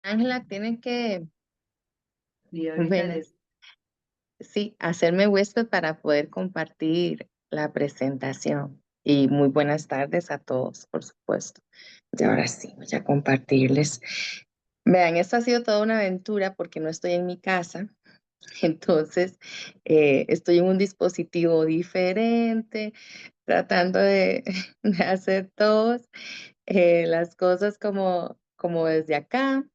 Ángela, tiene que, Y ahorita bueno, sí, hacerme huésped para poder compartir la presentación. Y muy buenas tardes a todos, por supuesto. Y ahora sí, voy a compartirles. Vean, esto ha sido toda una aventura porque no estoy en mi casa. Entonces, estoy en un dispositivo diferente, tratando de, de hacer todas las cosas como desde acá.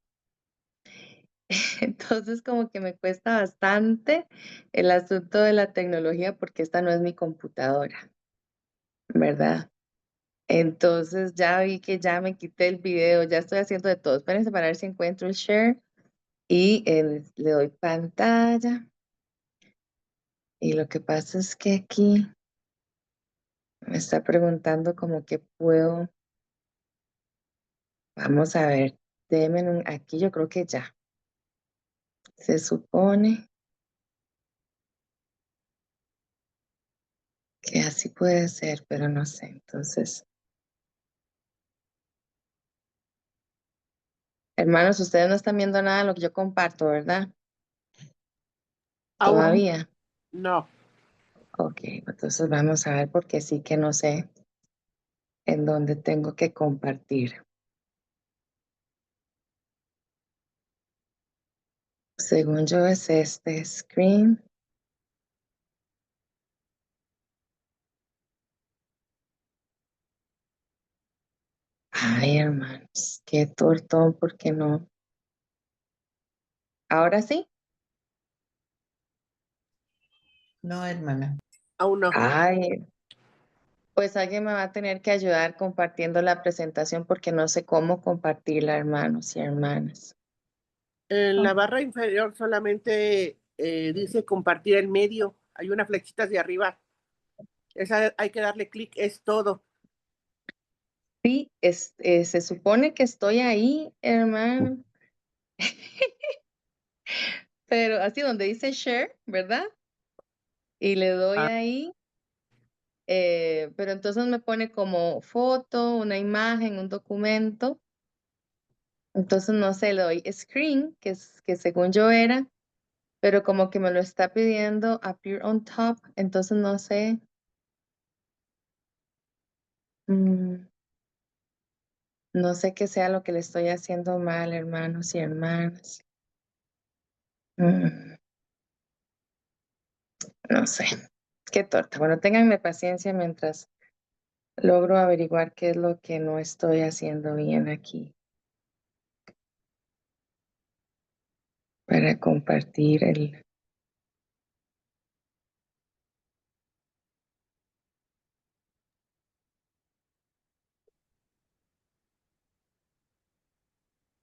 Entonces, como que me cuesta bastante el asunto de la tecnología porque esta no es mi computadora, ¿verdad? Entonces ya vi que ya me quité el video, ya estoy haciendo de todo. Espérense para ver si encuentro el share y le doy pantalla. Y lo que pasa es que aquí me está preguntando como que puedo. Vamos a ver, aquí yo creo que ya. Se supone que así puede ser, pero no sé. Entonces, hermanos, ustedes no están viendo nada de lo que yo comparto, ¿verdad? aún Todavía. no. Ok, entonces vamos a ver porque sí que no sé en dónde tengo que compartir. Según yo es este screen. Ay, hermanos, qué tortón, ¿por qué no? Ahora sí. No, hermana. Aún no. Ay, pues alguien me va a tener que ayudar compartiendo la presentación porque no sé cómo compartirla, hermanos y hermanas. En la barra inferior solamente dice compartir el medio. Hay una flechita hacia arriba. Esa hay que darle clic, es todo. Sí, se supone que estoy ahí, hermano, pero así donde dice share, ¿verdad? Y le doy Ah, ahí, pero entonces me pone como foto, una imagen, un documento. Entonces no sé, le doy screen, que según yo era, pero como que me lo está pidiendo appear on top, entonces no sé. mm, no sé qué sea lo que le estoy haciendo mal, hermanos y hermanas. Mm, no sé, qué torta. Bueno, ténganme paciencia mientras logro averiguar qué es lo que no estoy haciendo bien aquí para compartir el...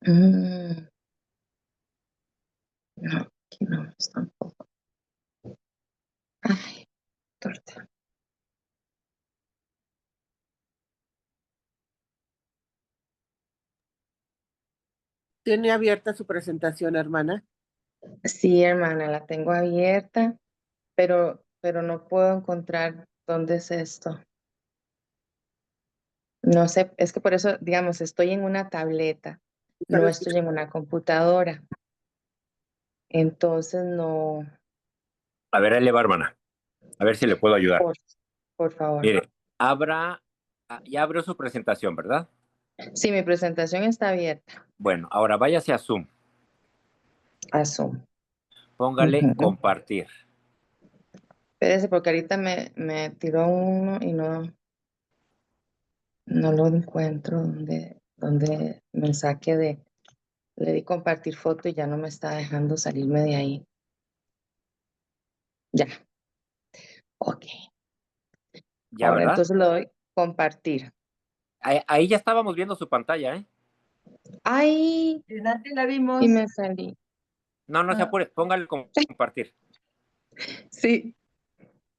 Mm, no, aquí no es tampoco. Ay, torta. tiene abierta su presentación, hermana. Sí, hermana, la tengo abierta, pero no puedo encontrar dónde es esto. No sé, es que por eso, digamos, estoy en una tableta, no ¿Sabes? estoy en una computadora. Entonces no, A ver, ahí le va, hermana. A ver si le puedo ayudar. por, por favor. Mire, ya abrió su presentación, ¿verdad? Sí, mi presentación está abierta. Bueno, ahora váyase a Zoom. A Zoom. Póngale Ujú. compartir. Espérese, porque ahorita me tiró uno y no lo encuentro donde mensaje le di compartir foto y ya no me está dejando salirme de ahí. Ya, ok. ¿Ya, Ahora verdad? entonces le doy compartir. Ahí ya estábamos viendo su pantalla, ¿eh? ¡Ay! Delante la Y vimos. me salí. No, no se Ah, apure. Póngale compartir. sí.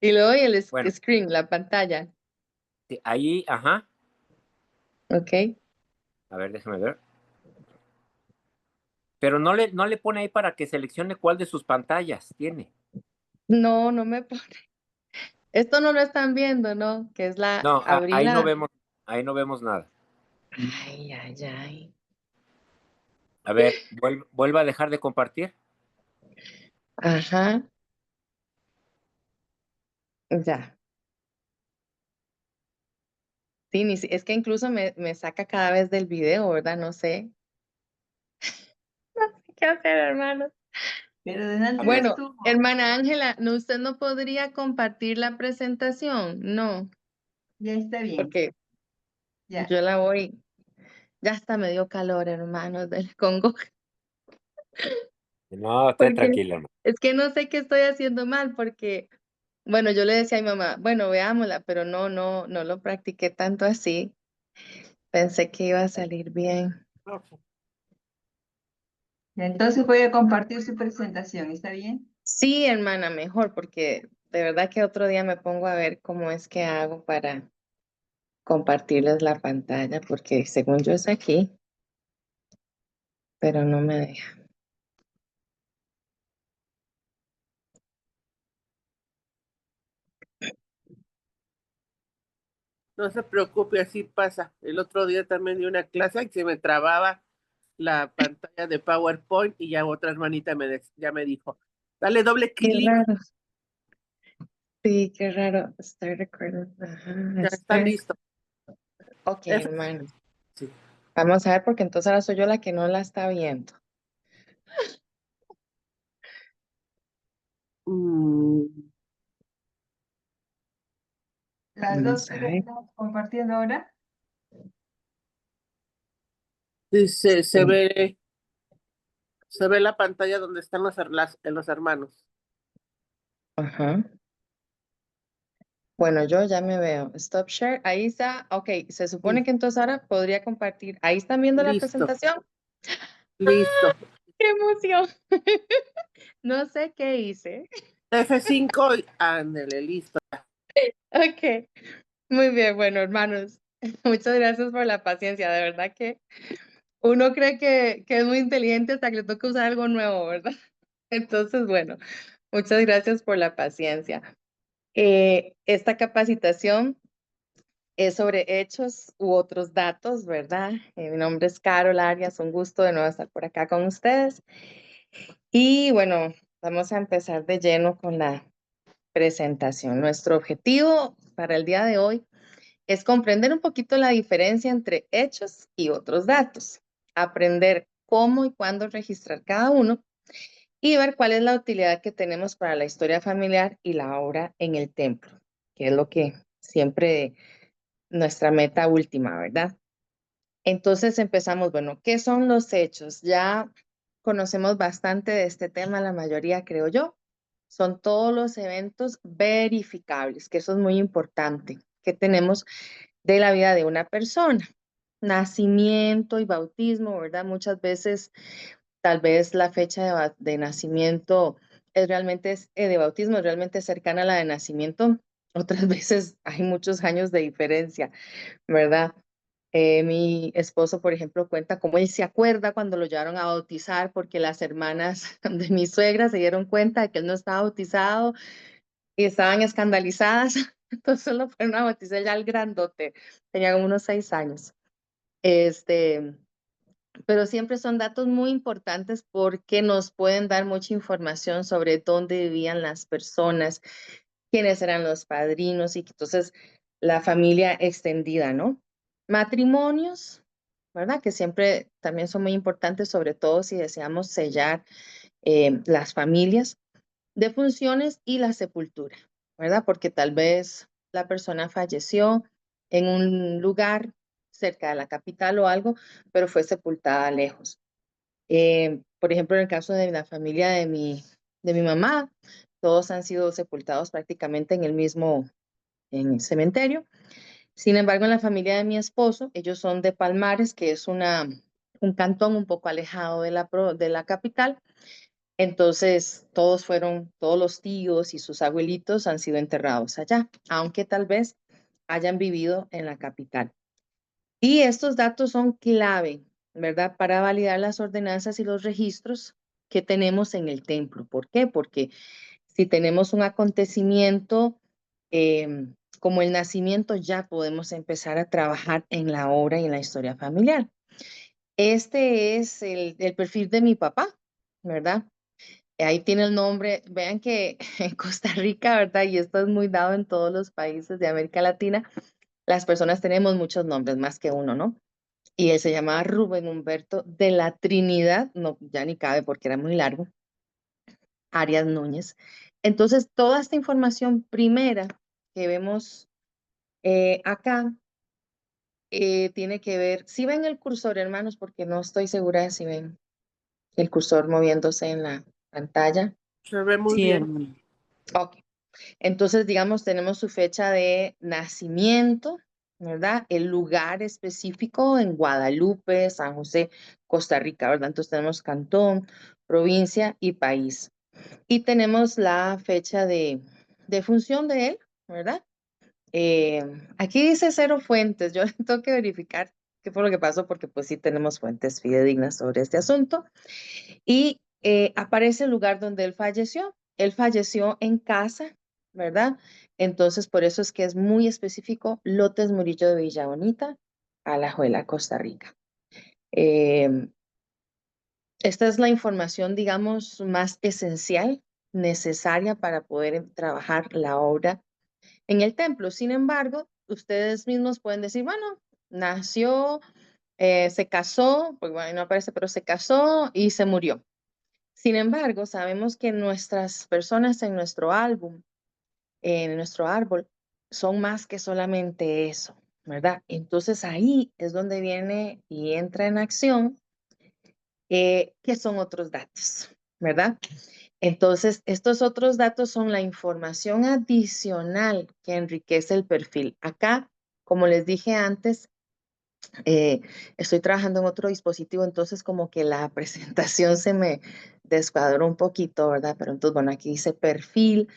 Y le doy el Bueno, screen, la pantalla. sí, ahí, ajá. Ok. A ver, déjeme ver. Pero no le pone ahí para que seleccione cuál de sus pantallas tiene. No, no me pone. Esto no lo están viendo, ¿no? Que es No, abrí la. ahí no vemos nada. Ay, ay, ay. A ver, vuelva a dejar de compartir. Ajá, ya. Sí, es que incluso me saca cada vez del video, ¿verdad? No sé. No sé qué hacer, hermano. Pero de antes Bueno, estuvo. Hermana Ángela, ¿no, usted no podría compartir la presentación? No, Ya está bien. porque Ya. yo la voy. Ya hasta me dio calor, hermano, del Congo. no, esté Porque tranquilo, hermano. es que no sé qué estoy haciendo mal, porque, bueno, yo le decía a mi mamá, bueno, veámosla, pero no lo practiqué tanto así. Pensé que iba a salir bien. Entonces voy a compartir su presentación, ¿está bien? Sí, hermana, mejor, porque de verdad que otro día me pongo a ver cómo es que hago para compartirles la pantalla, porque según yo es aquí, pero no me deja. No se preocupe, así pasa. El otro día también di una clase y se me trababa la pantalla de PowerPoint y ya otra hermanita ya me dijo, dale doble Qué clic, raro. Sí, qué raro. Start recording. Ajá, ya está start. listo. Ok, F- hermano. sí. Vamos a ver, porque entonces ahora soy yo la que no la está viendo. Mm, Las dos Vamos a que ver. estamos compartiendo ahora. dice, Sí. se ve la pantalla donde están los hermanos. Ajá. Bueno, yo ya me veo. Stop share. Ahí está. Ok, se supone Sí, que entonces ahora podría compartir. Ahí están viendo la listo, presentación. listo. ¡Qué emoción! No sé qué hice. F5 y ándele, listo. Ok, muy bien. Bueno, hermanos, muchas gracias por la paciencia. De verdad que uno cree que es muy inteligente hasta que le toca usar algo nuevo, ¿verdad? Entonces, bueno, muchas gracias por la paciencia. Esta capacitación es sobre hechos u otros datos, ¿verdad? Mi nombre es Carol Arias, un gusto de nuevo estar por acá con ustedes. Y bueno, vamos a empezar de lleno con la presentación. Nuestro objetivo para el día de hoy es comprender un poquito la diferencia entre hechos y otros datos, aprender cómo y cuándo registrar cada uno y ver cuál es la utilidad que tenemos para la historia familiar y la obra en el templo, que es lo que siempre nuestra meta última, ¿verdad? Entonces empezamos, bueno, ¿qué son los hechos? Ya conocemos bastante de este tema, la mayoría creo yo. Son todos los eventos verificables, que eso es muy importante, que tenemos de la vida de una persona. Nacimiento y bautismo, ¿verdad? Muchas veces, tal vez la fecha de nacimiento es realmente, de bautismo es realmente cercana a la de nacimiento. Otras veces hay muchos años de diferencia, ¿verdad? Mi esposo, por ejemplo, cuenta cómo él se acuerda cuando lo llevaron a bautizar porque las hermanas de mi suegra se dieron cuenta de que él no estaba bautizado y estaban escandalizadas. Entonces lo fueron a bautizar ya al grandote. Tenía como unos 6 años. Este, pero siempre son datos muy importantes porque nos pueden dar mucha información sobre dónde vivían las personas, quiénes eran los padrinos y entonces la familia extendida, ¿no? Matrimonios, ¿verdad? Que siempre también son muy importantes, sobre todo si deseamos sellar las familias, defunciones y la sepultura, ¿verdad? Porque tal vez la persona falleció en un lugar cerca de la capital o algo, pero fue sepultada lejos. Por ejemplo, en el caso de la familia de mi mamá, todos han sido sepultados prácticamente en el mismo en el cementerio. Sin embargo, en la familia de mi esposo, ellos son de Palmares, que es un cantón un poco alejado de la capital. Entonces, todos los tíos y sus abuelitos han sido enterrados allá, aunque tal vez hayan vivido en la capital. Y estos datos son clave, ¿verdad? Para validar las ordenanzas y los registros que tenemos en el templo. ¿Por qué? Porque si tenemos un acontecimiento como el nacimiento, ya podemos empezar a trabajar en la obra y en la historia familiar. Este es el perfil de mi papá, ¿verdad? Ahí tiene el nombre. Vean que en Costa Rica, ¿verdad? Y esto es muy dado en todos los países de América Latina. Las personas tenemos muchos nombres, más que uno, ¿no? Y él se llamaba Rubén Humberto de la Trinidad, no, ya ni cabe porque era muy largo, Arias Núñez. Entonces, toda esta información primera que vemos acá tiene que ver, si ven el cursor, hermanos, porque no estoy segura de si ven el cursor moviéndose en la pantalla. Se ve muy Sí, bien. hermano. Ok, entonces, digamos, tenemos su fecha de nacimiento, ¿verdad? El lugar específico en Guadalupe, San José, Costa Rica, ¿verdad? Entonces tenemos cantón, provincia y país. Y tenemos la fecha de función de él, ¿verdad? Aquí dice 0 fuentes. Yo tengo que verificar qué fue lo que pasó porque pues sí tenemos fuentes fidedignas sobre este asunto. Y aparece el lugar donde él falleció. Él falleció en casa, ¿verdad? Entonces por eso es que es muy específico, Lotes Murillo de Villa Bonita, Alajuela, Costa Rica. Eh, Esta es la información, digamos, más esencial, necesaria para poder trabajar la obra en el templo. Sin embargo, ustedes mismos pueden decir, bueno, nació, se casó, pues bueno, no aparece, pero se casó y se murió. Sin embargo, sabemos que nuestras personas en nuestro álbum, en nuestro árbol, son más que solamente eso, ¿verdad? Entonces ahí es donde viene y entra en acción qué son otros datos, ¿verdad? Entonces, estos otros datos son la información adicional que enriquece el perfil. Acá, como les dije antes, eh, estoy trabajando en otro dispositivo, entonces como que la presentación se me descuadró un poquito, ¿verdad? Pero entonces, bueno, aquí dice perfil.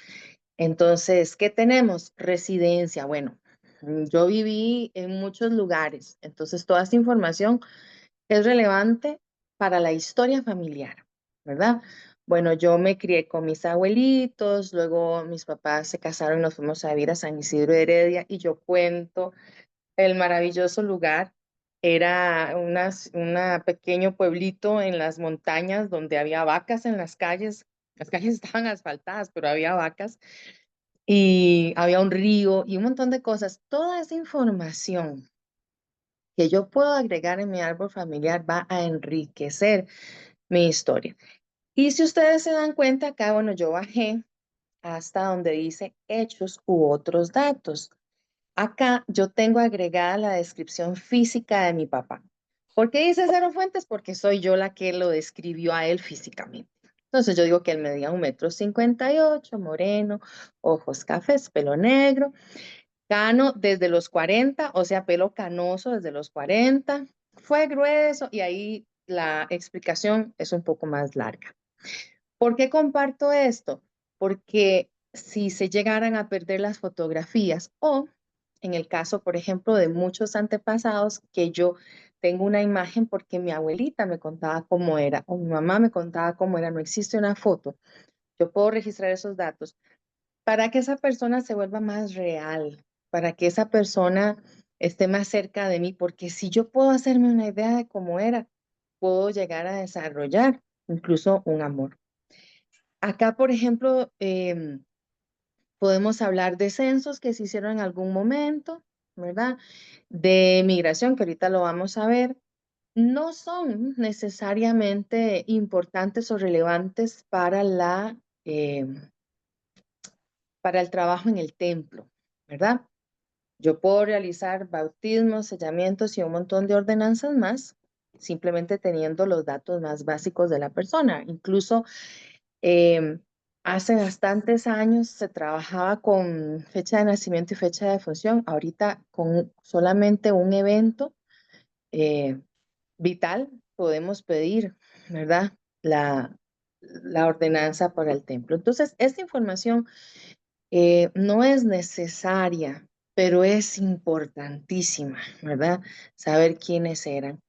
Entonces, ¿qué tenemos? Residencia. Bueno, yo viví en muchos lugares, entonces toda esta información es relevante para la historia familiar, ¿verdad? Bueno, yo me crié con mis abuelitos, luego mis papás se casaron y nos fuimos a vivir a San Isidro de Heredia y yo cuento el maravilloso lugar. Era una pequeño pueblito en las montañas donde había vacas en las calles. Las calles estaban asfaltadas, pero había vacas y había un río y un montón de cosas. Toda esa información que yo puedo agregar en mi árbol familiar va a enriquecer mi historia. Y si ustedes se dan cuenta, acá, bueno, yo bajé hasta donde dice hechos u otros datos. Acá yo tengo agregada la descripción física de mi papá. ¿Por qué dice 0 fuentes? Porque soy yo la que lo describió a él físicamente. Entonces yo digo que él medía 1,58 m, moreno, ojos cafés, pelo negro, cano desde los 40, o sea, pelo canoso desde los 40, fue grueso y ahí la explicación es un poco más larga. ¿Por qué comparto esto? Porque si se llegaran a perder las fotografías o en el caso, por ejemplo, de muchos antepasados que yo tengo una imagen porque mi abuelita me contaba cómo era o mi mamá me contaba cómo era, no existe una foto, yo puedo registrar esos datos para que esa persona se vuelva más real, para que esa persona esté más cerca de mí, porque si yo puedo hacerme una idea de cómo era, puedo llegar a desarrollar incluso un amor. Acá, por ejemplo, podemos hablar de censos que se hicieron en algún momento, ¿verdad? De migración, que ahorita lo vamos a ver. No son necesariamente importantes o relevantes para el trabajo en el templo, ¿verdad? Yo puedo realizar bautismos, sellamientos y un montón de ordenanzas más, simplemente teniendo los datos más básicos de la persona. Incluso hace bastantes años se trabajaba con fecha de nacimiento y fecha de función. Ahorita con solamente un evento eh, vital podemos pedir, ¿verdad? La ordenanza para el templo. Entonces, esta información no es necesaria, pero es importantísima, ¿verdad? Saber quiénes eran.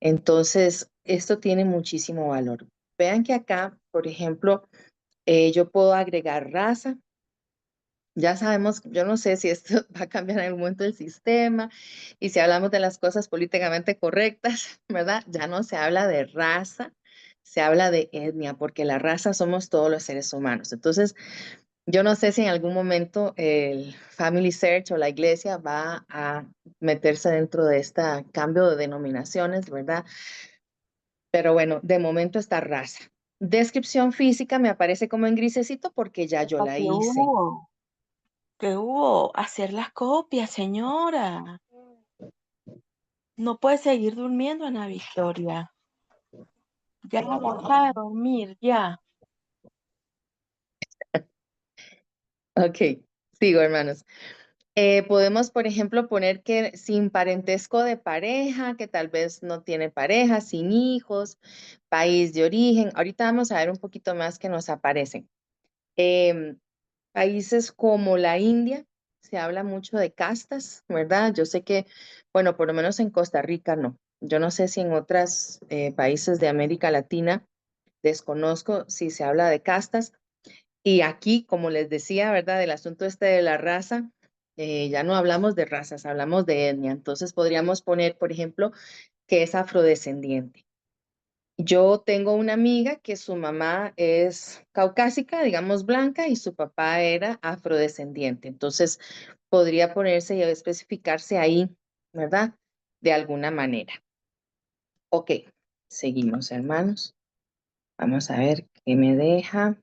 Entonces, esto tiene muchísimo valor. Vean que acá, por ejemplo, yo puedo agregar raza, ya sabemos, yo no sé si esto va a cambiar en algún momento el sistema y si hablamos de las cosas políticamente correctas, ¿verdad? Ya no se habla de raza, se habla de etnia, porque la raza somos todos los seres humanos. Entonces, yo no sé si en algún momento el Family Search o la iglesia va a meterse dentro de este cambio de denominaciones, ¿verdad? Pero bueno, de momento está raza. Descripción física me aparece como en grisecito porque ya yo la ¿Qué hice. hubo? ¿Qué hubo? Hacer las copias, señora. No puede seguir durmiendo, Ana Victoria. Ya a dormir, ya. Ok, sigo, hermanos. Podemos, por ejemplo, poner que sin parentesco de pareja, que tal vez no tiene pareja, sin hijos, país de origen. Ahorita vamos a ver un poquito más que nos aparecen. Países como la India, se habla mucho de castas, ¿verdad? Yo sé que, bueno, por lo menos en Costa Rica no. Yo no sé si en otros países de América Latina, desconozco si se habla de castas. Y aquí, como les decía, ¿verdad? Del asunto este de la raza, ya no hablamos de razas, hablamos de etnia. Entonces podríamos poner, por ejemplo, que es afrodescendiente. Yo tengo una amiga que su mamá es caucásica, digamos blanca, y su papá era afrodescendiente. Entonces podría ponerse y especificarse ahí, ¿verdad? De alguna manera. Ok, seguimos, hermanos. Vamos a ver qué me deja.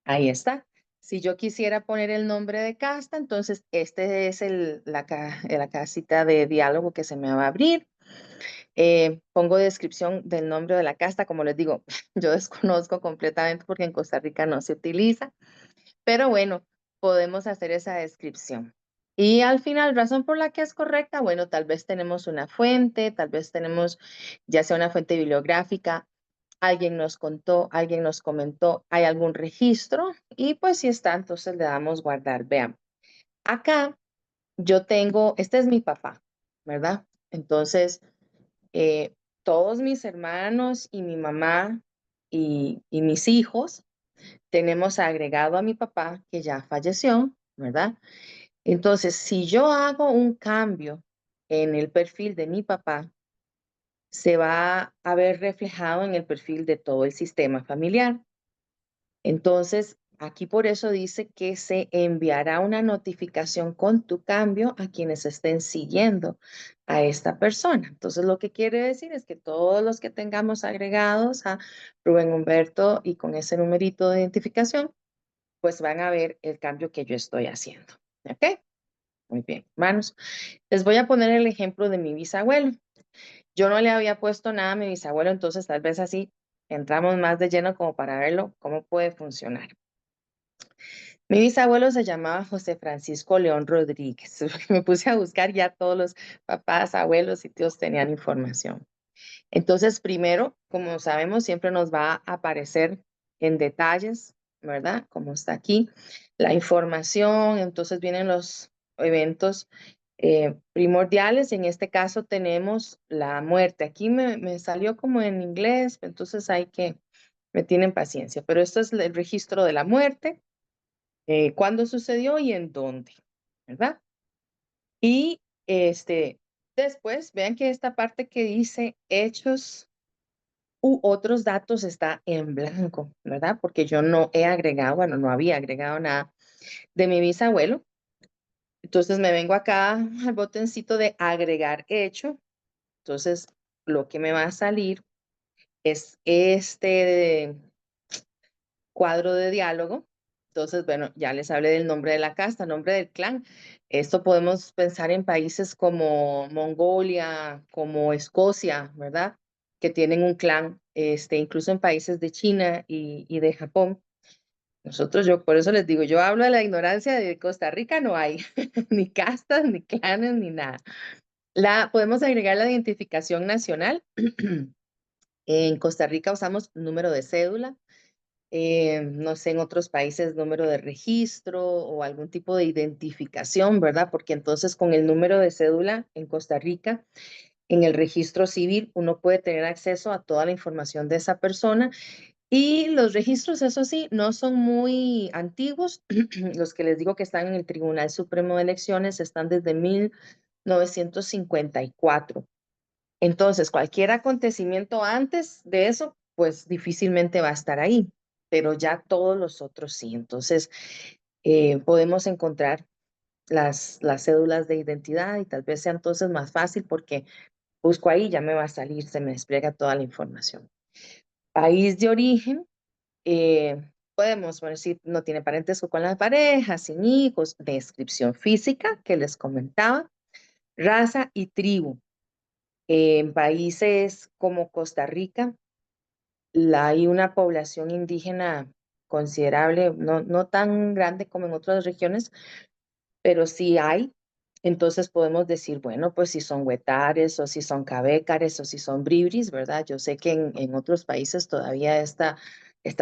Ahí está. Si yo quisiera poner el nombre de casta, entonces este es la casita de diálogo que se me va a abrir. Pongo descripción del nombre de la casta. Como les digo, yo desconozco completamente porque en Costa Rica no se utiliza. Pero bueno, podemos hacer esa descripción. Y al final, razón por la que es correcta, bueno, tal vez tenemos una fuente, tal vez tenemos ya sea una fuente bibliográfica, alguien nos contó, alguien nos comentó, hay algún registro y pues si está, entonces le damos guardar. Vean, acá yo tengo, este es mi papá, ¿verdad? Entonces, todos mis hermanos y mi mamá y mis hijos tenemos agregado a mi papá que ya falleció, ¿verdad? Entonces, si yo hago un cambio en el perfil de mi papá, se va a ver reflejado en el perfil de todo el sistema familiar. Entonces, aquí por eso dice que se enviará una notificación con tu cambio a quienes estén siguiendo a esta persona. Entonces, lo que quiere decir es que todos los que tengamos agregados a Rubén Humberto y con ese numerito de identificación, pues van a ver el cambio que yo estoy haciendo. ¿Ok? Muy bien, hermanos. Les voy a poner el ejemplo de mi bisabuelo. Yo no le había puesto nada a mi bisabuelo, entonces tal vez así entramos más de lleno como para verlo cómo puede funcionar. Mi bisabuelo se llamaba José Francisco León Rodríguez. Me puse a buscar, ya todos los papás, abuelos y tíos tenían información. Entonces, primero, como sabemos, siempre nos va a aparecer en detalles, ¿verdad? Como está aquí, la información, entonces vienen los eventos primordiales. En este caso tenemos la muerte. Aquí me salió como en inglés, entonces me tienen paciencia, pero esto es el registro de la muerte, cuándo sucedió y en dónde, ¿verdad? Y después, vean que esta parte que dice hechos u otros datos está en blanco, ¿verdad? Porque yo no he agregado, bueno, no había agregado nada de mi bisabuelo. Entonces me vengo acá al botoncito de agregar hecho. Entonces lo que me va a salir es este cuadro de diálogo. Entonces, bueno, ya les hablé del nombre de la casta, nombre del clan. Esto podemos pensar en países como Mongolia, como Escocia, ¿verdad? Que tienen un clan, incluso en países de China y de Japón. Nosotros, yo por eso les digo, yo hablo de la ignorancia de Costa Rica, no hay ni castas, ni clanes, ni nada. Podemos agregar la identificación nacional. En Costa Rica usamos número de cédula. No sé, en otros países número de registro o algún tipo de identificación, ¿verdad? Porque entonces con el número de cédula en Costa Rica, en el registro civil, uno puede tener acceso a toda la información de esa persona Y los registros, eso sí, no son muy antiguos. Los que les digo que están en el Tribunal Supremo de Elecciones están desde 1954. Entonces, cualquier acontecimiento antes de eso, pues difícilmente va a estar ahí, pero ya todos los otros sí. Entonces, podemos encontrar las cédulas de identidad y tal vez sea entonces más fácil porque busco ahí, ya me va a salir, se me despliega toda la información. País de origen, podemos decir, no tiene parentesco con la pareja, sin hijos, descripción física que les comentaba, raza y tribu. En países como Costa Rica, hay una población indígena considerable, no tan grande como en otras regiones, pero sí hay. Entonces podemos decir, bueno, pues si son huetares o si son cabécares o si son bribris, ¿verdad? Yo sé que en otros países todavía esta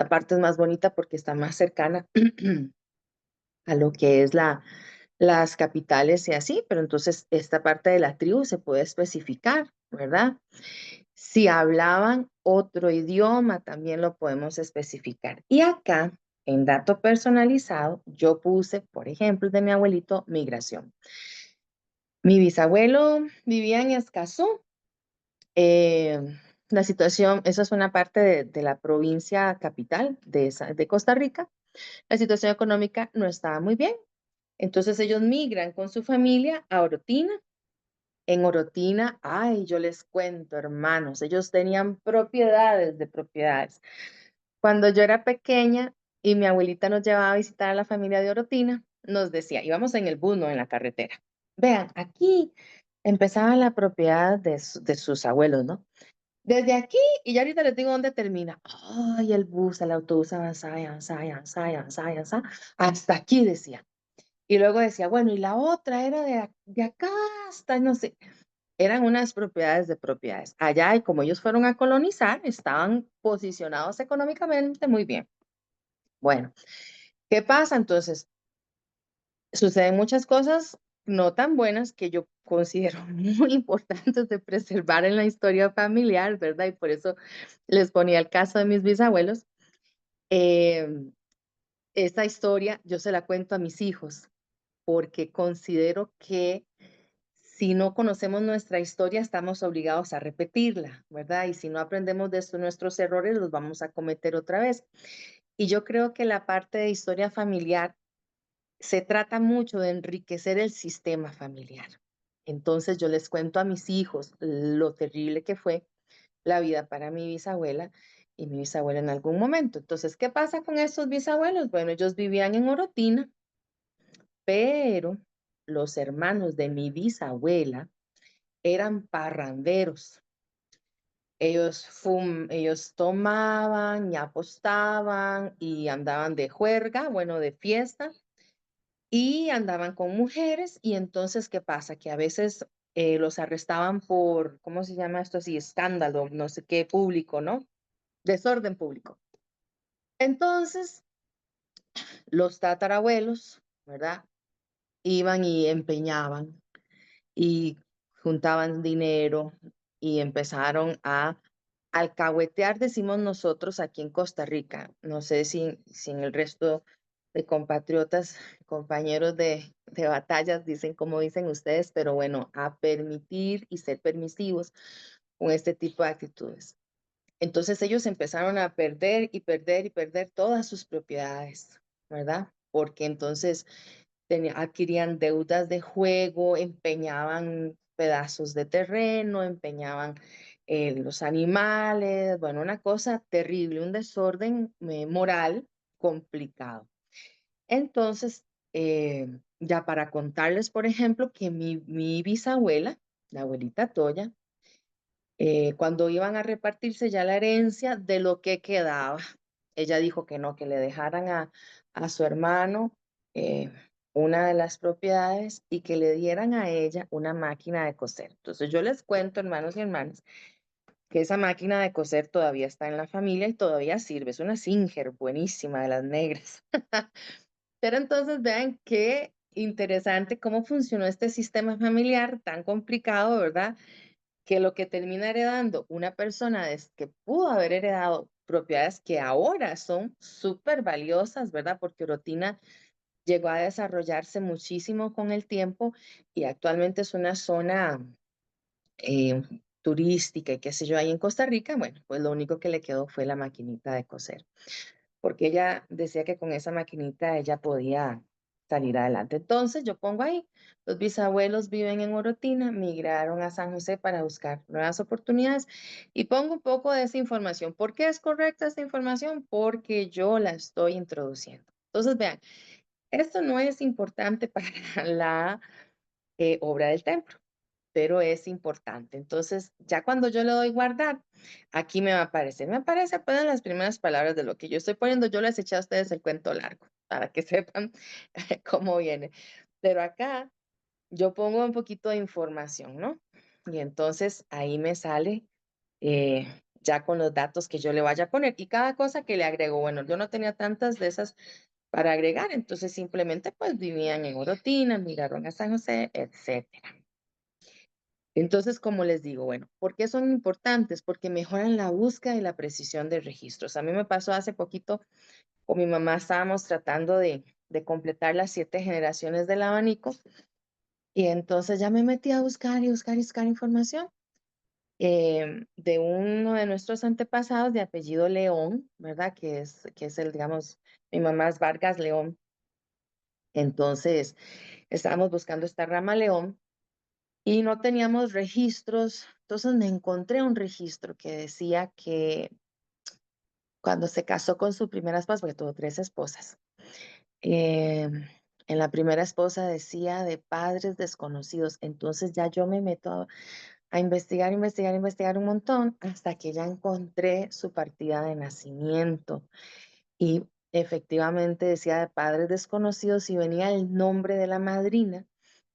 parte es más bonita porque está más cercana a lo que es las capitales y así, pero entonces esta parte de la tribu se puede especificar, ¿verdad? Si hablaban otro idioma, también lo podemos especificar. Y acá, en dato personalizado, yo puse, por ejemplo, de mi abuelito, migración. Mi bisabuelo vivía en Escazú. Eh, la situación, esa es una parte de la provincia capital de Costa Rica. La situación económica no estaba muy bien. Entonces ellos migran con su familia a Orotina. En Orotina, ay, yo les cuento, hermanos, ellos tenían propiedades de propiedades. Cuando yo era pequeña y mi abuelita nos llevaba a visitar a la familia de Orotina, nos decía, íbamos en el bus, no en la carretera. Vean, aquí empezaba la propiedad de sus abuelos, ¿no? Desde aquí, y ya ahorita les digo dónde termina. Ay, el autobús avanzaba, y avanzaba, y avanzaba, y avanzaba, y avanzaba. Hasta aquí decía. Y luego decía, bueno, y la otra era de acá hasta, no sé, eran unas propiedades de propiedades. Allá, y como ellos fueron a colonizar, estaban posicionados económicamente muy bien. Bueno, ¿qué pasa? Entonces, suceden muchas cosas no tan buenas que yo considero muy importantes de preservar en la historia familiar, ¿verdad? Y por eso les ponía el caso de mis bisabuelos. Esta historia yo se la cuento a mis hijos porque considero que si no conocemos nuestra historia, estamos obligados a repetirla, ¿verdad? Y si no aprendemos de esto, nuestros errores los vamos a cometer otra vez. Y yo creo que la parte de historia familiar se trata mucho de enriquecer el sistema familiar. Entonces yo les cuento a mis hijos lo terrible que fue la vida para mi bisabuela y mi bisabuela en algún momento. Entonces, ¿qué pasa con estos bisabuelos? Bueno, ellos vivían en Orotina, pero los hermanos de mi bisabuela eran parranderos. Ellos tomaban y apostaban y andaban de juerga, bueno, de fiesta, y andaban con mujeres. Y entonces, ¿qué pasa? Que a veces los arrestaban por, ¿cómo se llama esto así? Escándalo, no sé qué, público, ¿no? Desorden público. Entonces, los tatarabuelos, ¿verdad? Iban y empeñaban y juntaban dinero y empezaron a alcahuetear, decimos nosotros aquí en Costa Rica. No sé si en el resto de compatriotas, compañeros de batallas dicen como dicen ustedes, pero bueno, a permitir y ser permisivos con este tipo de actitudes. Entonces ellos empezaron a perder y perder y perder todas sus propiedades, ¿verdad? Porque entonces adquirían deudas de juego, empeñaban pedazos de terreno, empeñaban los animales, bueno, una cosa terrible, un desorden moral complicado. Entonces, ya para contarles, por ejemplo, que mi bisabuela, la abuelita Toya, cuando iban a repartirse ya la herencia de lo que quedaba, ella dijo que no, que le dejaran a su hermano eh, una de las propiedades y que le dieran a ella una máquina de coser. Entonces yo les cuento, hermanos y hermanas, que esa máquina de coser todavía está en la familia y todavía sirve. Es una Singer buenísima de las negras. Pero entonces vean qué interesante cómo funcionó este sistema familiar tan complicado, ¿verdad? Que lo que termina heredando una persona que pudo haber heredado propiedades que ahora son súper valiosas, ¿verdad? Porque Orotina llegó a desarrollarse muchísimo con el tiempo y actualmente es una zona turística y qué sé yo, ahí en Costa Rica. Bueno, pues lo único que le quedó fue la maquinita de coser, porque ella decía que con esa maquinita ella podía salir adelante. Entonces yo pongo ahí, los bisabuelos viven en Orotina, migraron a San José para buscar nuevas oportunidades y pongo un poco de esa información. ¿Por qué es correcta esta información? Porque yo la estoy introduciendo. Entonces, vean, esto no es importante para la obra del templo, pero es importante. Entonces, ya cuando yo le doy guardar, aquí me va a aparecer. Me aparece apenas las primeras palabras de lo que yo estoy poniendo. Yo les eché a ustedes el cuento largo para que sepan cómo viene. Pero acá yo pongo un poquito de información, ¿no? Y entonces ahí me sale ya con los datos que yo le vaya a poner y cada cosa que le agrego. Bueno, yo no tenía tantas de esas para agregar, entonces simplemente pues vivían en Orotina, migraron a San José, etcétera. Entonces, como les digo, bueno, ¿por qué son importantes? Porque mejoran la búsqueda y la precisión de registros. A mí me pasó hace poquito, con mi mamá estábamos tratando de completar las 7 generaciones del abanico y entonces ya me metí a buscar y buscar y buscar información de uno de nuestros antepasados de apellido León, ¿verdad? Que es el, digamos, mi mamá es Vargas León. Entonces, estábamos buscando esta rama León y no teníamos registros. Entonces me encontré un registro que decía que cuando se casó con su primera esposa, porque tuvo 3 esposas, eh, en la primera esposa decía de padres desconocidos. Entonces ya yo me meto a investigar, investigar, investigar un montón hasta que ya encontré su partida de nacimiento. Y efectivamente decía de padres desconocidos y venía el nombre de la madrina,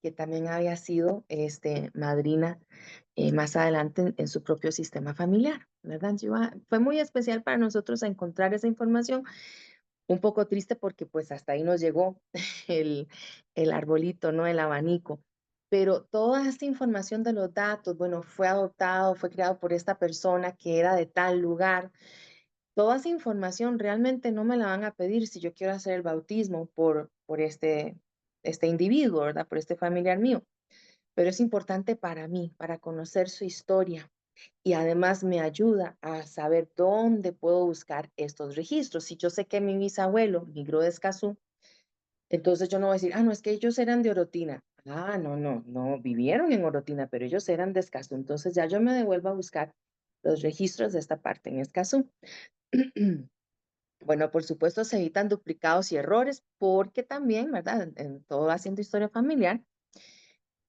que también había sido madrina más adelante en su propio sistema familiar, ¿verdad? Fue muy especial para nosotros encontrar esa información, un poco triste porque pues hasta ahí nos llegó el, el arbolito, ¿no? El abanico. Pero toda esta información de los datos, bueno, fue adoptado, fue creado por esta persona que era de tal lugar. Toda esa información realmente no me la van a pedir si yo quiero hacer el bautismo por este individuo, ¿verdad? Por este familiar mío. Pero es importante para mí, para conocer su historia. Y además me ayuda a saber dónde puedo buscar estos registros. Si yo sé que mi bisabuelo migró de Escazú, entonces yo no voy a decir, no, es que ellos eran de Orotina. No, no, no vivieron en Orotina, pero ellos eran de Escazú. Entonces ya yo me devuelvo a buscar los registros de esta parte en Escazú. Bueno, por supuesto se evitan duplicados y errores porque también, ¿verdad? En todo haciendo historia familiar,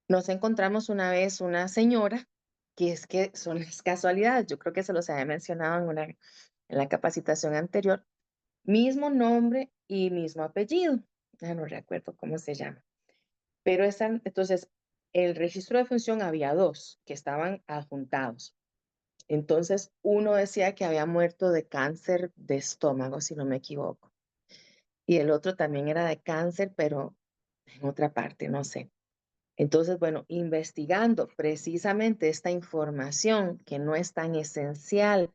nos encontramos una vez una señora que es que son las casualidades. Yo creo que se los había mencionado en la capacitación anterior. Mismo nombre y mismo apellido. Ya no recuerdo cómo se llama. Pero entonces, el registro de función había 2 que estaban adjuntados. Entonces, uno decía que había muerto de cáncer de estómago, si no me equivoco. Y el otro también era de cáncer, pero en otra parte, no sé. Entonces, bueno, investigando precisamente esta información que no es tan esencial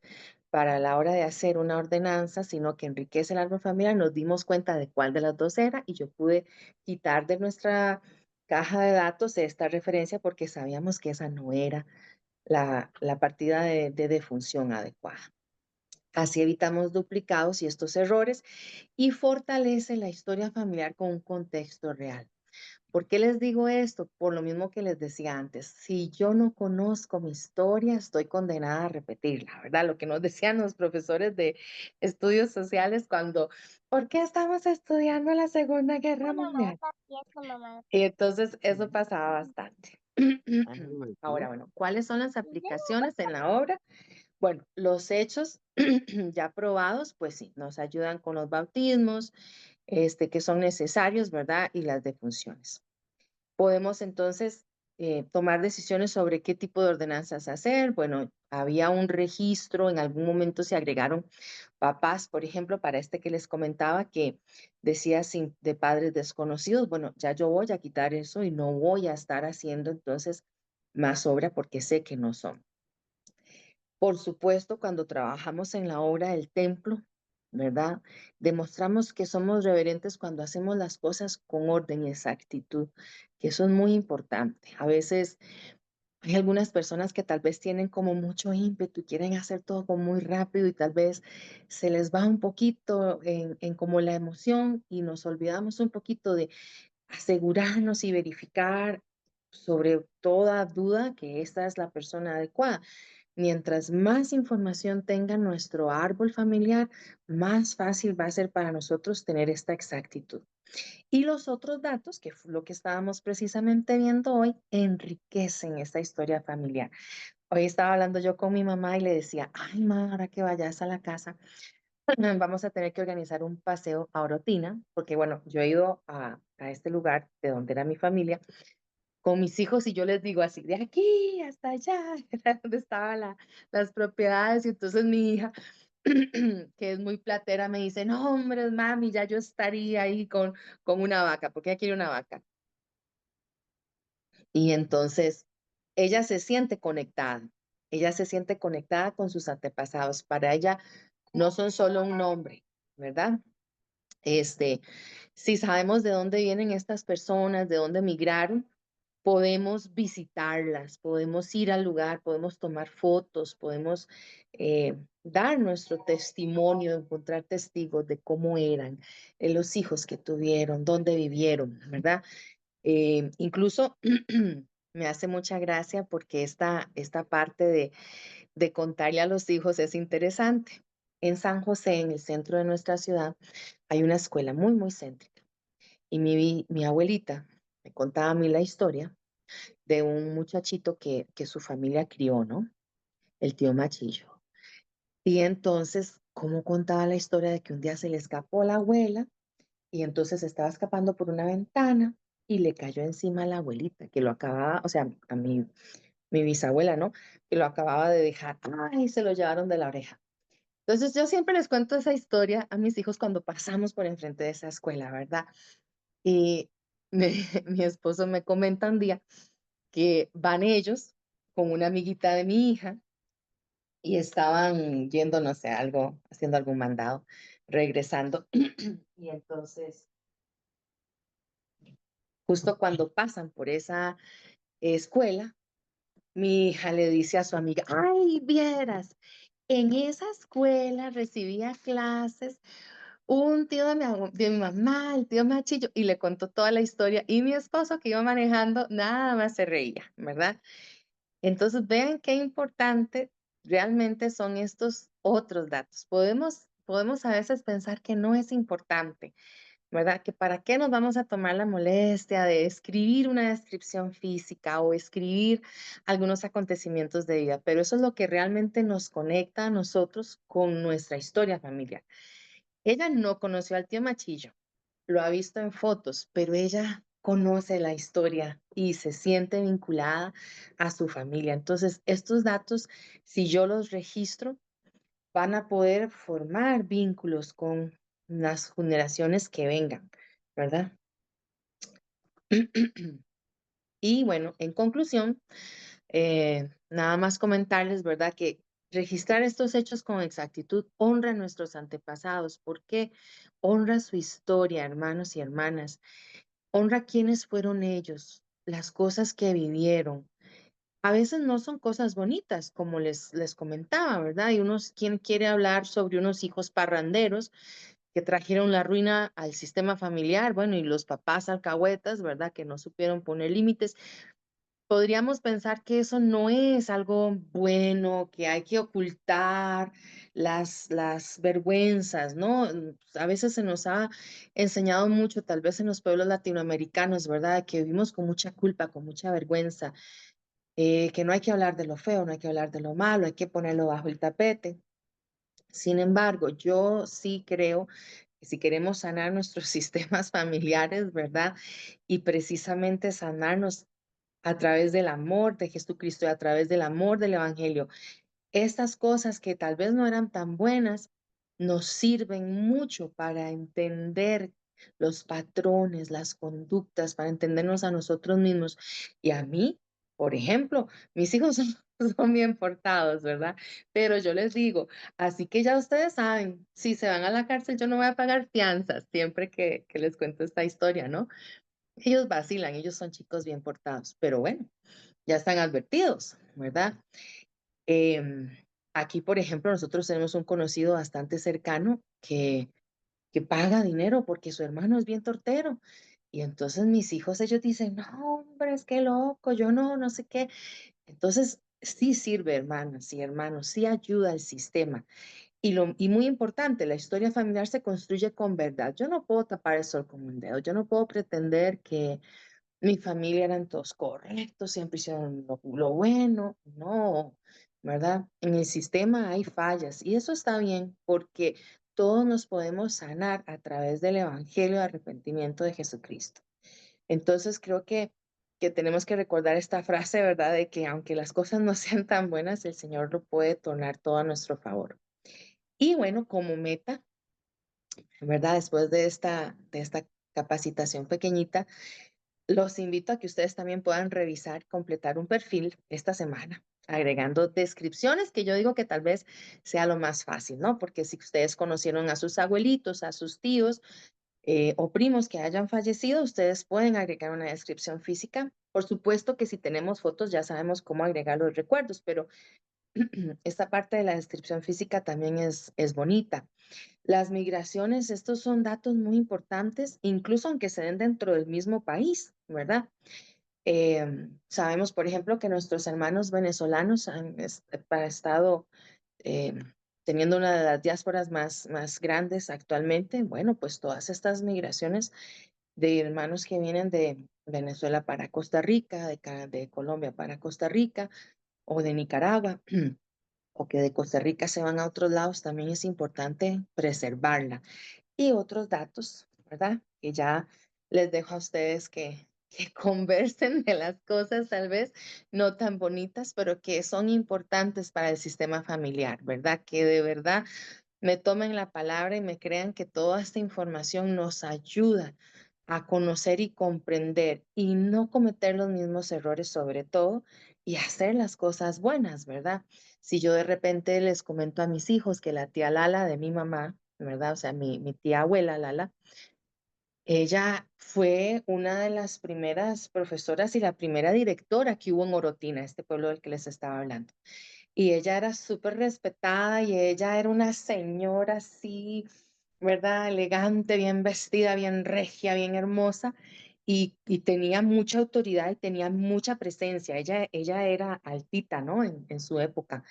para la hora de hacer una ordenanza, sino que enriquece el árbol familiar, nos dimos cuenta de cuál de las 2 era y yo pude quitar de nuestra caja de datos esta referencia porque sabíamos que esa no era la partida de defunción adecuada. Así evitamos duplicados y estos errores y fortalece la historia familiar con un contexto real. ¿Por qué les digo esto? Por lo mismo que les decía antes, si yo no conozco mi historia, estoy condenada a repetirla, ¿verdad? Lo que nos decían los profesores de estudios sociales cuando, ¿por qué estamos estudiando la Segunda Guerra Mundial? Y entonces eso pasaba bastante. Ahora, bueno, ¿cuáles son las aplicaciones en la obra? Bueno, los hechos ya probados, pues sí, nos ayudan con los bautismos, que son necesarios, ¿verdad? Y las defunciones. Podemos entonces tomar decisiones sobre qué tipo de ordenanzas hacer. Bueno, había un registro, en algún momento se agregaron papás, por ejemplo, para que les comentaba que decía de padres desconocidos. Bueno, ya yo voy a quitar eso y no voy a estar haciendo entonces más obra porque sé que no son. Por supuesto, cuando trabajamos en la obra del templo, ¿verdad? Demostramos que somos reverentes cuando hacemos las cosas con orden y exactitud, que eso es muy importante. A veces hay algunas personas que tal vez tienen como mucho ímpetu y quieren hacer todo como muy rápido y tal vez se les va un poquito en como la emoción y nos olvidamos un poquito de asegurarnos y verificar sobre toda duda que esta es la persona adecuada. Mientras más información tenga nuestro árbol familiar, más fácil va a ser para nosotros tener esta exactitud. Y los otros datos, que fue lo que estábamos precisamente viendo hoy, enriquecen esta historia familiar. Hoy estaba hablando yo con mi mamá y le decía, ay, ma, ahora que vayas a la casa, vamos a tener que organizar un paseo a Orotina, porque bueno, yo he ido a este lugar de donde era mi familia con mis hijos y yo les digo así, de aquí hasta allá, era donde estaban las propiedades. Y entonces mi hija, que es muy platera, me dice, no, hombre, mami, ya yo estaría ahí con una vaca, porque ella quiere una vaca. Y entonces ella se siente conectada, ella se siente conectada con sus antepasados. Para ella no son solo un nombre, ¿verdad? Este, si sabemos de dónde vienen estas personas, de dónde migraron, podemos visitarlas, podemos ir al lugar, podemos tomar fotos, podemos dar nuestro testimonio, encontrar testigos de cómo eran, los hijos que tuvieron, dónde vivieron, ¿verdad? Incluso me hace mucha gracia porque esta parte de contarle a los hijos es interesante. En San José, en el centro de nuestra ciudad, hay una escuela muy, muy céntrica. Y mi abuelita me contaba a mí la historia de un muchachito que su familia crió, ¿no? El tío Machillo. Y entonces, ¿cómo contaba la historia de que un día se le escapó la abuela y entonces estaba escapando por una ventana y le cayó encima a la abuelita, que lo acababa, o sea, a mi bisabuela, ¿no? Que lo acababa de dejar, ay, se lo llevaron de la oreja. Entonces, yo siempre les cuento esa historia a mis hijos cuando pasamos por enfrente de esa escuela, ¿verdad? Y mi esposo me comenta un día que van ellos con una amiguita de mi hija y estaban yendo, no sé, algo, haciendo algún mandado, regresando. Y entonces, justo cuando pasan por esa escuela, mi hija le dice a su amiga, ay, vieras, en esa escuela recibía clases un tío de mi mamá, el tío Machillo, y le contó toda la historia. Y mi esposo que iba manejando, nada más se reía, ¿verdad? Entonces, vean qué importante realmente son estos otros datos. Podemos a veces pensar que no es importante, ¿verdad? Que para qué nos vamos a tomar la molestia de escribir una descripción física o escribir algunos acontecimientos de vida, pero eso es lo que realmente nos conecta a nosotros con nuestra historia familiar. Ella no conoció al tío Machillo, lo ha visto en fotos, pero ella conoce la historia y se siente vinculada a su familia. Entonces, estos datos, si yo los registro, van a poder formar vínculos con las generaciones que vengan, ¿verdad? Y bueno, en conclusión, nada más comentarles, ¿verdad? Que registrar estos hechos con exactitud honra a nuestros antepasados. ¿Por qué? Honra su historia, hermanos y hermanas. Honra quiénes fueron ellos, las cosas que vivieron. A veces no son cosas bonitas, como les comentaba, ¿verdad? Y quien quiere hablar sobre unos hijos parranderos que trajeron la ruina al sistema familiar, bueno, y los papás alcahuetas, ¿verdad? Que no supieron poner límites. Podríamos pensar que eso no es algo bueno, que hay que ocultar las vergüenzas, ¿no? A veces se nos ha enseñado mucho, tal vez en los pueblos latinoamericanos, ¿verdad? Que vivimos con mucha culpa, con mucha vergüenza, que no hay que hablar de lo feo, no hay que hablar de lo malo, hay que ponerlo bajo el tapete. Sin embargo, yo sí creo que si queremos sanar nuestros sistemas familiares, ¿verdad? Y precisamente sanarnos a través del amor de Jesucristo y a través del amor del Evangelio. Estas cosas que tal vez no eran tan buenas nos sirven mucho para entender los patrones, las conductas, para entendernos a nosotros mismos. Y a mí Por ejemplo, mis hijos son bien portados, ¿verdad? Pero yo les digo, así que ya ustedes saben, si se van a la cárcel, yo no voy a pagar fianzas siempre que les cuento esta historia, ¿no? Ellos vacilan, ellos son chicos bien portados, pero bueno, ya están advertidos, ¿verdad? Em, Aquí, por ejemplo, nosotros tenemos un conocido bastante cercano que paga dinero porque su hermano es bien tortero. Y entonces mis hijos, ellos dicen, no, hombre, es que loco, yo no, no sé qué. Entonces, sí sirve, hermanas y hermanos, sí ayuda al sistema. Y muy importante, la historia familiar se construye con verdad. Yo no puedo tapar el sol con un dedo. Yo no puedo pretender que mi familia eran todos correctos, siempre hicieron lo bueno. No, ¿verdad? En el sistema hay fallas y eso está bien porque todos nos podemos sanar a través del Evangelio de arrepentimiento de Jesucristo. Entonces creo que tenemos que recordar esta frase, ¿verdad? De que aunque las cosas no sean tan buenas, el Señor lo puede tornar todo a nuestro favor. Y bueno, como meta, ¿verdad? Después de esta capacitación pequeñita, los invito a que ustedes también puedan revisar, completar un perfil esta semana, agregando descripciones que yo digo que tal vez sea lo más fácil, ¿no? Porque si ustedes conocieron a sus abuelitos, a sus tíos, o primos que hayan fallecido, ustedes pueden agregar una descripción física. Por supuesto que si tenemos fotos ya sabemos cómo agregar los recuerdos, pero esta parte de la descripción física también es bonita. Las migraciones, estos son datos muy importantes, incluso aunque se den dentro del mismo país, ¿verdad? Sabemos, por ejemplo, que nuestros hermanos venezolanos han estado eh, teniendo una de las diásporas más grandes actualmente. Bueno, pues todas estas migraciones de hermanos que vienen de Venezuela para Costa Rica, de Colombia para Costa Rica o de Nicaragua, o que de Costa Rica se van a otros lados, también es importante preservarla. Y otros datos, ¿verdad? Que ya les dejo a ustedes que conversen de las cosas tal vez no tan bonitas, pero que son importantes para el sistema familiar, ¿verdad? Que de verdad me tomen la palabra y me crean que toda esta información nos ayuda a conocer y comprender y no cometer los mismos errores sobre todo y hacer las cosas buenas, ¿verdad? Si yo de repente les comento a mis hijos que la tía Lala de mi mamá, ¿verdad? O sea, mi tía abuela Lala, ella fue una de las primeras profesoras y la primera directora que hubo en Orotina, este pueblo del que les estaba hablando. Y ella era súper respetada y ella era una señora así, ¿verdad? Elegante, bien vestida, bien regia, bien hermosa y tenía mucha autoridad y tenía mucha presencia. Ella era altita, ¿no? En su época.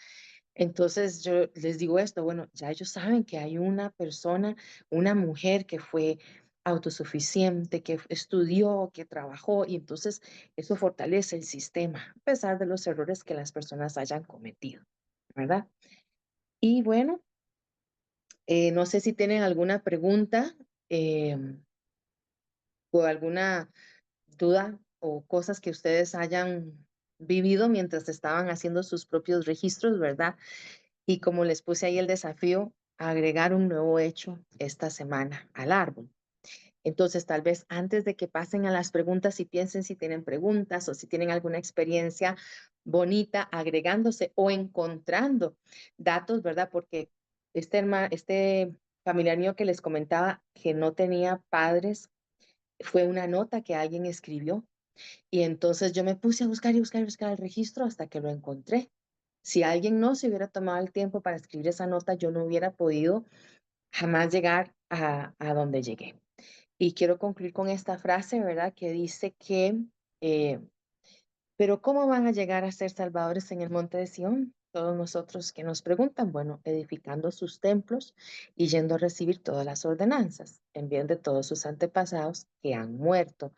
Entonces yo les digo esto, bueno, ya ellos saben que hay una persona, una mujer que fue autosuficiente, que estudió, que trabajó, y entonces eso fortalece el sistema, a pesar de los errores que las personas hayan cometido, ¿verdad? Y bueno, no sé si tienen alguna pregunta o alguna duda o cosas que ustedes hayan vivido mientras estaban haciendo sus propios registros, ¿verdad? Y como les puse ahí el desafío, agregar un nuevo hecho esta semana al árbol. Entonces, tal vez antes de que pasen a las preguntas y piensen si tienen preguntas o si tienen alguna experiencia bonita agregándose o encontrando datos, ¿verdad? Porque este familiar mío que les comentaba que no tenía padres, fue una nota que alguien escribió. Y entonces yo me puse a buscar y buscar y buscar el registro hasta que lo encontré. Si alguien no se hubiera tomado el tiempo para escribir esa nota, yo no hubiera podido jamás llegar a donde llegué. Y quiero concluir con esta frase, ¿verdad? Que dice que, eh, pero ¿cómo van a llegar a ser salvadores en el monte de Sión? Todos nosotros que nos preguntan, bueno, edificando sus templos y yendo a recibir todas las ordenanzas, en bien de todos sus antepasados que han muerto.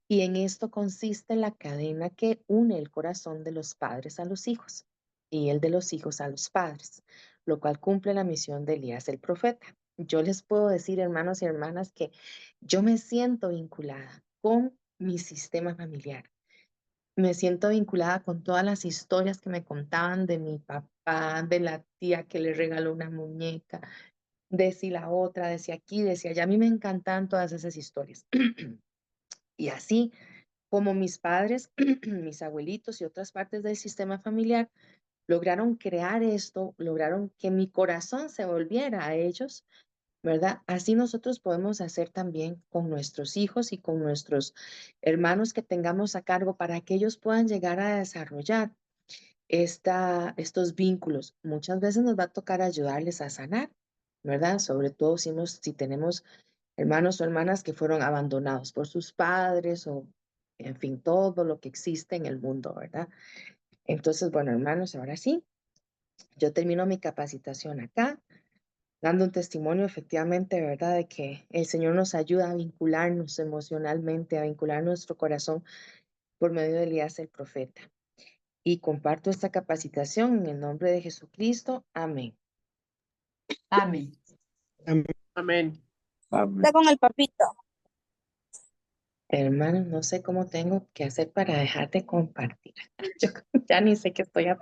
Y en esto consiste la cadena que une el corazón de los padres a los hijos y el de los hijos a los padres, lo cual cumple la misión de Elías el profeta. Yo les puedo decir, hermanos y hermanas, que yo me siento vinculada con mi sistema familiar. Me siento vinculada con todas las historias que me contaban de mi papá, de la tía que le regaló una muñeca, de si la otra, de si aquí, de si allá. A mí me encantan todas esas historias. Y así como mis padres, mis abuelitos y otras partes del sistema familiar lograron crear esto, lograron que mi corazón se volviera a ellos, ¿verdad? Así nosotros podemos hacer también con nuestros hijos y con nuestros hermanos que tengamos a cargo para que ellos puedan llegar a desarrollar estos vínculos. Muchas veces nos va a tocar ayudarles a sanar, ¿verdad? Sobre todo si tenemos hermanos o hermanas que fueron abandonados por sus padres o, en fin, todo lo que existe en el mundo, ¿verdad? Entonces, bueno, hermanos, ahora sí, yo termino mi capacitación acá, dando un testimonio efectivamente, ¿verdad? De que el Señor nos ayuda a vincularnos emocionalmente, a vincular nuestro corazón por medio de Elías el profeta. Y comparto esta capacitación en el nombre de Jesucristo. Amén. Amén. Amén. Está con el papito. Hermanos, no sé cómo tengo que hacer para dejar de compartir. Yo ya ni sé qué estoy haciendo.